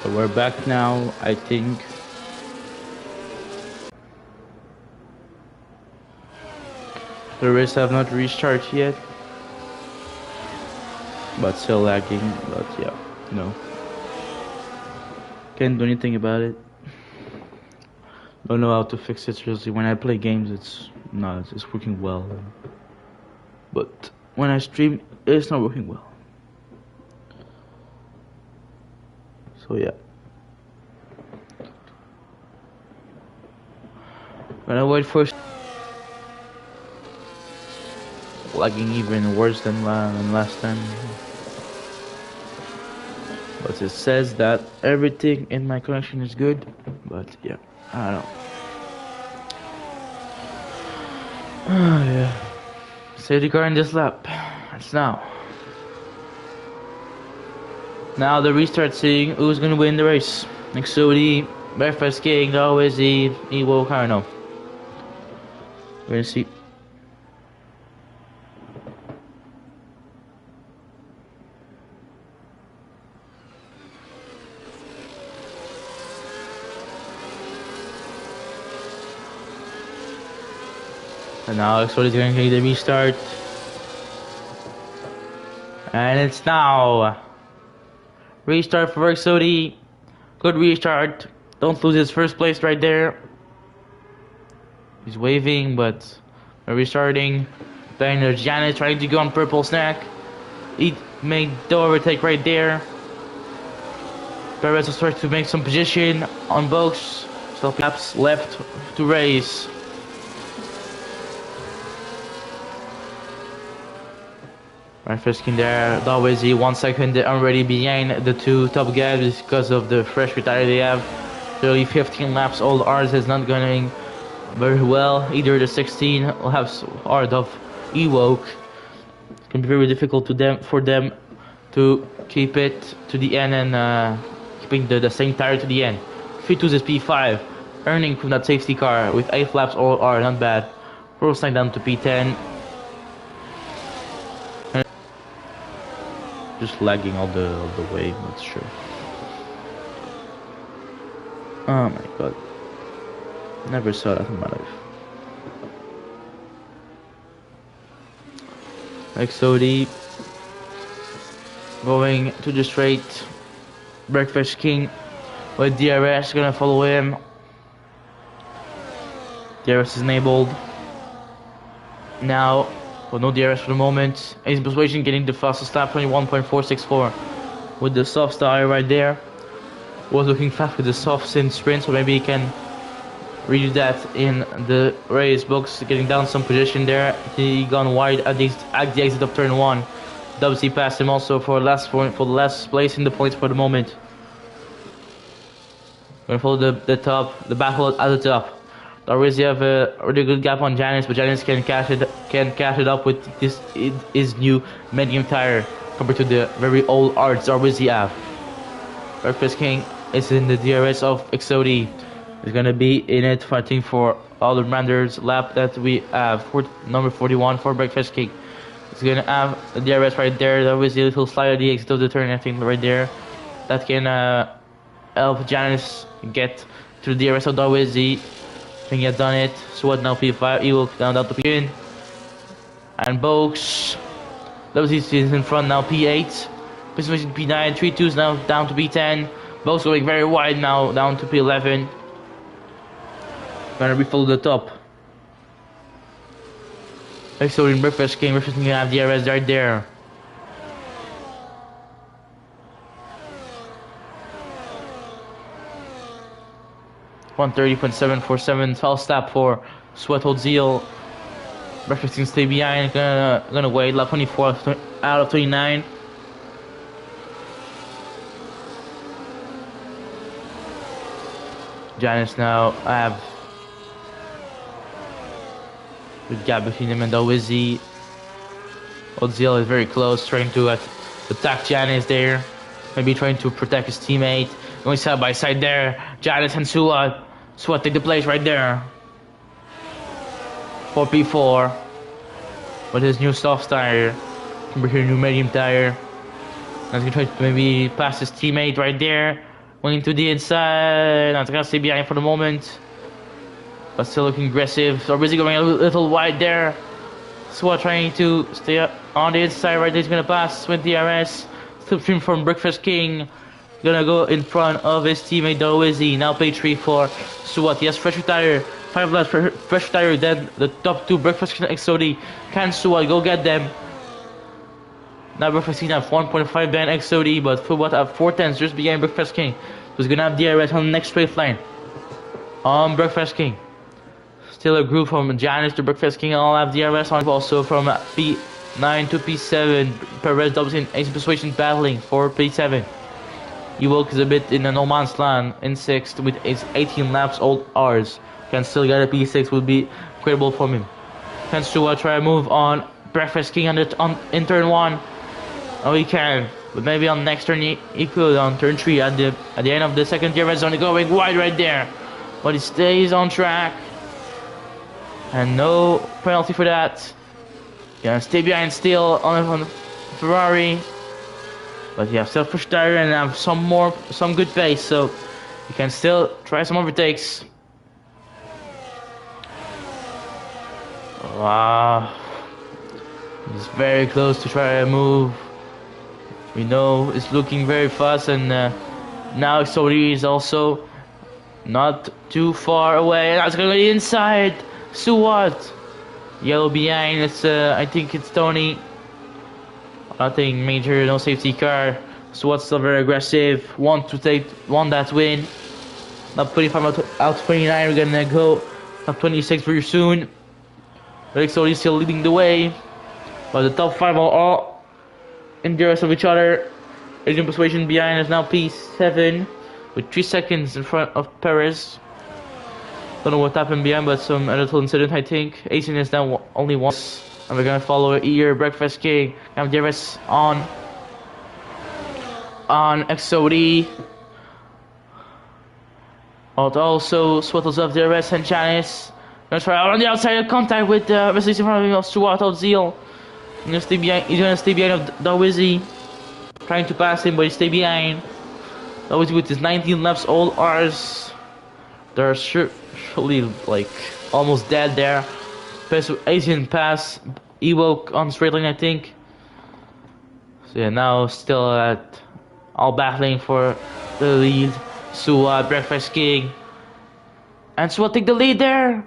So we're back now, I think. The race have not restarted yet. But still lagging, but yeah, no. Can't do anything about it. Don't know how to fix it, seriously. When I play games, it's working well. But when I stream, it's not working well. So yeah. When I wait for lagging even worse than last time. But it says that everything in my connection is good. But yeah, I don't know. Yeah. Safety car in this lap. It's now. Now the restart, seeing who's gonna win the race. Next to the Breakfast King, always the Evo Carno. We're gonna see. And now Exody's going to get the restart. And it's now. Restart for Exody. Good restart. Don't lose his first place right there. He's waving, but we're restarting. Then there's Janet trying to go on purple snack. He made the overtake right there. Perez will start to make some position on both. So laps left to race. Right, first in there, always 1 second already behind the two top guys because of the fresh retire they have. Nearly 15 laps, all ours is not going very well. Either the 16 will have hard of Evoke. It can be very difficult for them to keep it to the end and keeping the same tire to the end. 3-2 is P5, earning from that safety car with 8 laps all are not bad. Rolling down to P10. Just lagging all the way, that's true. Oh my god. Never saw that in my life. XOD going to the straight. Breakfast King with DRS gonna follow him. DRS is enabled. Now, well, no DRS for the moment. Ace Persuasion getting the fastest lap, 21.464 with the soft tire right there. Was looking fast with the soft sin sprint, so maybe he can redo that in the race books. Getting down some position there. He gone wide at the exit of turn 1. WC passed him also for the last place in the points for the moment. Gonna follow the battle at the top. Already have a really good gap on Janice, but Janice can catch it up with his new medium tire compared to the very old arts already have. Breakfast King is in the DRS of Exody. He's gonna be in it fighting for all the Randers lap that we have. Number 41 for Breakfast King. He's gonna have the DRS right there. There was a little slide at the exit of the turn, I think, right there. That can help Janice get to the DRS of Darwizi. I think he has done it. Swat now P5. He will down to P10. And Box. WC is in front now P8. Position P9. 3-2s now down to P10. Box going very wide now down to P11. Gonna refill the top. So in Breakfast King. Breakfast King gonna have DRS right there. .30.747 false lap for Sweat Hold Zeal. Breakfast King stay behind, gonna wait. Lap 24 out of 29. Janice now have good gap between him and Dowizzy. Odziel is very close, trying to attack Janice there. Maybe trying to protect his teammate. Going side by side there. Janice and Suat. Suat take the place right there. 4P4 with his new soft tire. Remember here, new medium tire. He's gonna try to maybe pass his teammate right there. Going to the inside. Now it's gonna stay behind for the moment, but still looking aggressive. So Rizzy going a little wide there. Swat trying to stay on the inside. Right there, he's gonna pass with DRS. Slipstream from Breakfast King. Gonna go in front of his teammate Darwizzy. Now play 3-4. Swat, he has fresh tire. 5 laps for fresh tire. Then the top 2 Breakfast King XOD. Can Swat go get them? Now Breakfast King have 1.5 behind XOD, but Football have 4 tenths just behind Breakfast King. So he's gonna have DRS on the next straight line. On Breakfast King. Still a group from Janice to Breakfast King. I'll have DRS on. Also from P9 to P7. Perez doubles in Ace Persuasion battling for P7. Ewok is a bit in a no man's land in 6th with his 18 laps old R's. Can still get a P6, would be incredible for him. Can Sua try to move on Breakfast King in turn 1? Oh, he can, but maybe on next turn he could on turn 3 at the end of the second tier red zone. Going wide right there, but he stays on track. And no penalty for that. Yeah, stay behind still on Ferrari. But you have still fresh tire and have some good pace, so you can still try some overtakes. Wow. He's very close to try to move. We know it's looking very fast, and now Sodi is also not too far away. Now it's gonna go inside. Suwat, yellow behind. It's I think it's Tony. Nothing major, no safety car. Suwat's still very aggressive. Want that win. Up 25 out 29. We're gonna go up 26 very soon. Rick Sodi still leading the way, but the top 5 are all in the rest of each other. Asian Persuasion behind is now P7 with 3 seconds in front of Perez. Don't know what happened behind, but some little incident, I think. Asian is now only once. And we're gonna follow here. Breakfast King. Have DRS on XOD. Also, Swattles of DRS and Janice. Gonna try out on the outside of contact with the rest in front of Stuart of Zeal. He's gonna stay behind of Darwizzy. Trying to pass him, but he stay behind. Darwizzy with his 19 laps old R's. They're surely like almost dead there. Asian pass, Ewok on straight line, I think. So yeah, now still at all battling for the lead. Sua, Breakfast King, and Sua take the lead there.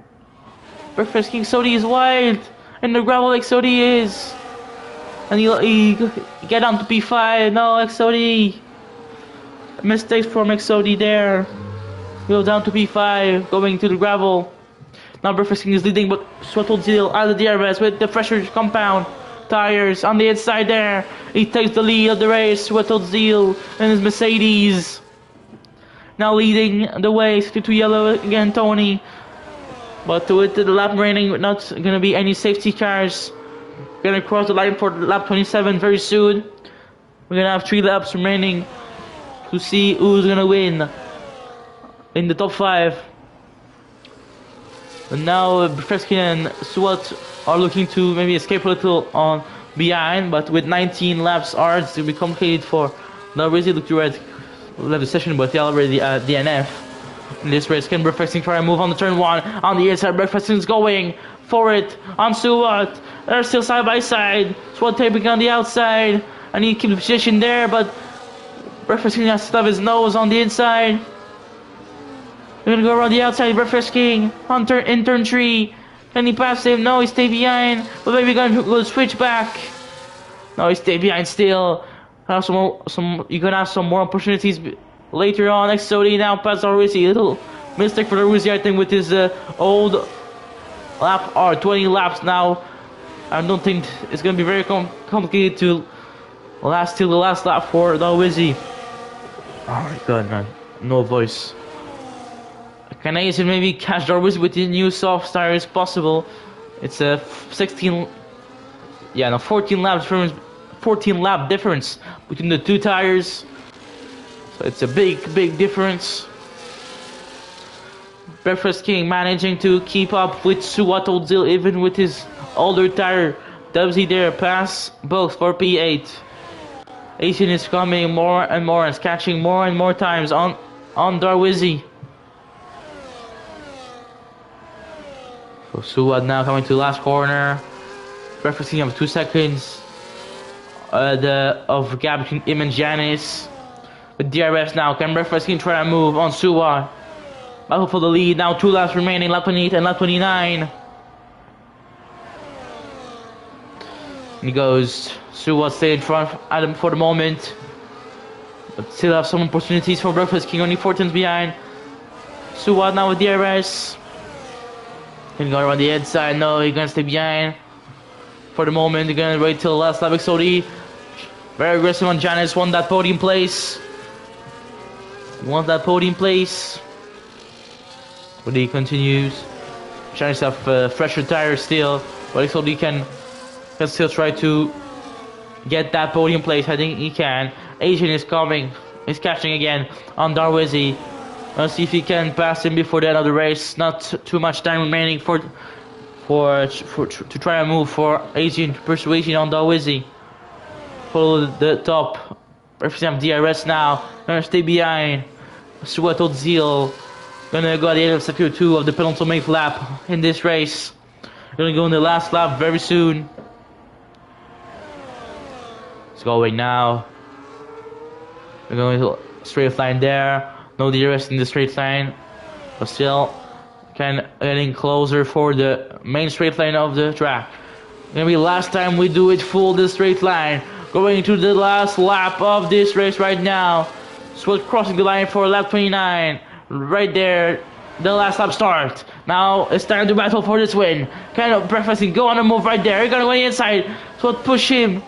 Breakfast King Sodi is wide, and the gravel like Sodi is, and he get on to P5. No, XOD. Mistakes from XOD there. Go down to P5, going to the gravel. Now Breakfast King is leading, but Swaddled Zeal out of the DRS with the fresher compound tires on the inside there. He takes the lead of the race. Swaddled Zeal and his Mercedes. Now leading the way, 52 yellow again, Tony. But with the lap remaining, not gonna be any safety cars. We're gonna cross the line for lap 27 very soon. We're gonna have 3 laps remaining to see who's gonna win in the top 5. And now Breakfast and Swat are looking to maybe escape a little on behind, but with 19 laps it's to be complicated for Darwizzy. Look to red left the session, but they're already at DNF. In this race, can Breakfast try and move on the turn 1 on the inside? Breakfast is going for it on Swat. They're still side by side. Swat taping on the outside, and he keeps the position there, but Breakfast King has to stub his nose on the inside. We're gonna go around the outside. Breakfast King in turn 3. Can he pass him? No, he stay behind. But maybe gonna go switch back. No, he stay behind still. Have you're gonna have some more opportunities later on. XOD now pass Darwizzy. Little mistake for Darwizzy, I think, with his old lap or 20 laps now. I don't think it's gonna be very complicated to last till the last lap for Darwizzy. Oh my god, man, no voice. Can I maybe catch Darwizzy with the new soft tires possible? It's a 14 lap difference between the 2 tires. So it's a big difference. Breakfast King managing to keep up with Suwato Zil even with his older tire. Does he dare pass both for P8? Asian is coming more and more, and catching more and more times on Darwizi. So Suad now coming to the last corner. Referencing of 2 seconds of gap between him and Janice. With DRS now, can referencing try to move on Suad. Battle for the lead, now 2 laps remaining, lap 28 and lap 29. And he goes, Suad stay in front Adam for the moment. But still have some opportunities for Breakfast King, only 4 tenths behind. Suad now with DRS. Can go around the inside, no, he's gonna stay behind. For the moment, they're gonna wait till the last lap. XOD, very aggressive on Janice, won that podium place. But he continues. Janice have fresher tires still, but XOD can still try to get that podium place. I think he can. Asian is coming. He's catching again on Darwizi. Let's see if he can pass him before the end of the race. Not too much time remaining to try and move for Asian persuasion on Darwizi. Follow the top. Represent DRS now. Gonna stay behind. Suat Zeal. Gonna go at the end of sector 2 of the penultimate lap in this race. Gonna go in the last lap very soon. It's going now. We're going to straight line there. No DRS in the straight line, but still getting closer for the main straight line of the track. Gonna be the last time we do it full this straight line. Going to the last lap of this race right now. Switch crossing the line for lap 29. Right there, the last lap start. Now it's time to battle for this win. Kind of Breakfast King go on the move right there. You're gonna go inside. Swat push him.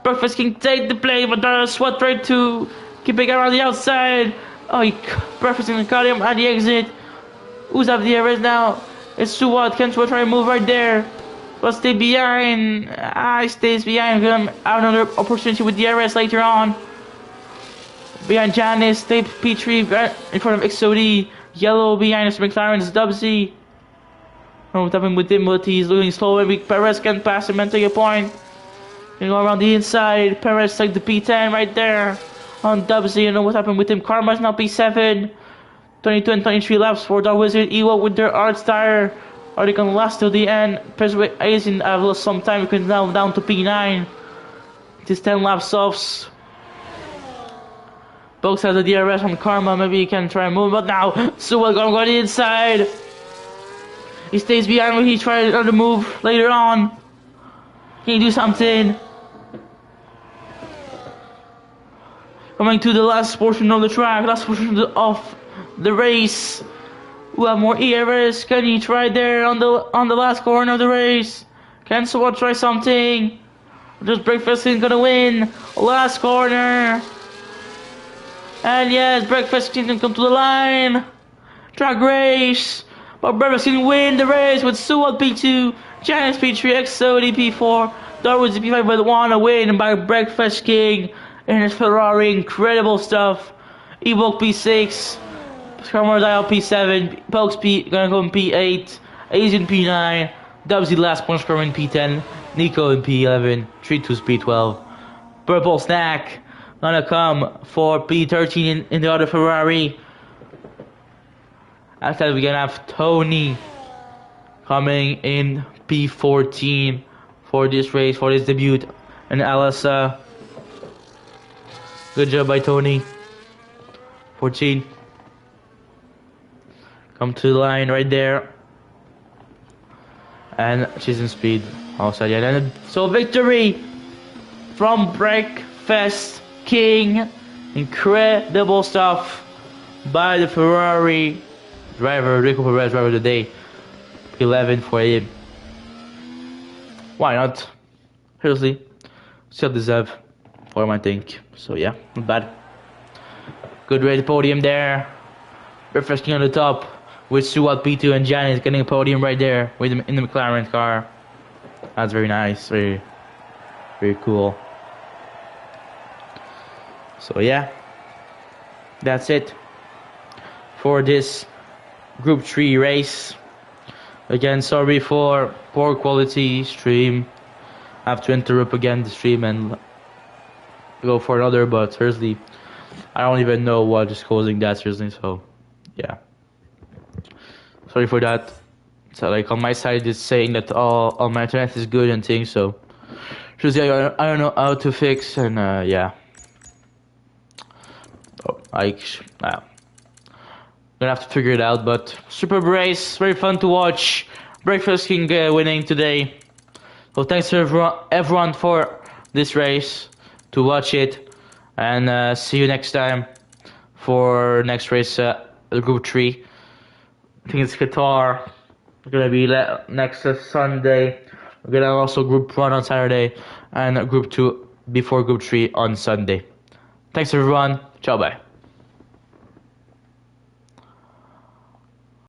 Breakfast King take the play, but Swat right to keeping around the outside. Oh, Breakfast King caught him at the exit. Who's up the DRS now? It's Suat. Can Suat try and move right there? But stay behind. He stays behind. Gonna have another opportunity with DRS later on. Behind Janice, stay P3 in front of XOD. Yellow behind us, McLaren's Dubsy. Oh, what's happening with him? But he's looking slow. Maybe Perez can pass him and take a point. Gonna go around the inside. Perez take the P10 right there on Dubsy. You know what happened with him. Karma's now P7. 22 and 23 laps for Dark Wizard. Ewo with their arts tire. Are they gonna last till the end? Persuasion have lost some time because now down to P9. It is 10 laps off. Box has a DRS on Karma. Maybe he can try and move, but now Suwa gonna go to the inside. He stays behind when he tries another move later on. Can he do something? Coming to the last portion of the track, last portion of the race. Who have more ERS? Can he try there on the last corner of the race? Can Suwa try something? Just Breakfast is gonna win. Last corner. And yes, Breakfast can come to the line. Drag race. But Breakfast can win the race with Suwat P2, Janice P3, XOD P4, Darwin's P5 with one win by Breakfast King in his Ferrari. Incredible stuff. Evoke P6, Scrummer Dial P7, Pokes gonna go in P8, Asian P9, Dubsy last point scorer in P10, Nico in P11, 3-2's P12. Purple Snack gonna come for P13 in the other Ferrari. After that, we're gonna have Tony coming in P14 for this race, for his debut in LSR. Good job by Tony. 14. Come to the line right there. And she's in speed. Outside, yeah. And so victory from Breakfast King. Incredible stuff by the Ferrari driver, Rico Perez, driver of the day. 11 for him. Why not? Seriously, still deserve for him, I think. So yeah, not bad. Good race podium there. Breakfast King on the top with Suat P2 and Janice getting a podium right there with him in the McLaren car. That's very nice, very cool. So yeah, that's it for this Group 3 race. Again, sorry for poor quality stream. I have to interrupt again the stream and go for another, but seriously, I don't even know what is causing that seriously. So, yeah, sorry for that. So like on my side, it's saying that all my internet is good and things. So, seriously, I don't know how to fix and yeah. Oh, gonna have to figure it out. But superb race, very fun to watch. Breakfast King winning today. So thanks to everyone for this race, to watch it, and see you next time for next race, Group 3. I think it's Qatar. We're gonna be next Sunday. We're gonna also Group 1 on Saturday, and Group 2 before Group 3 on Sunday. Thanks everyone. Ciao, bye.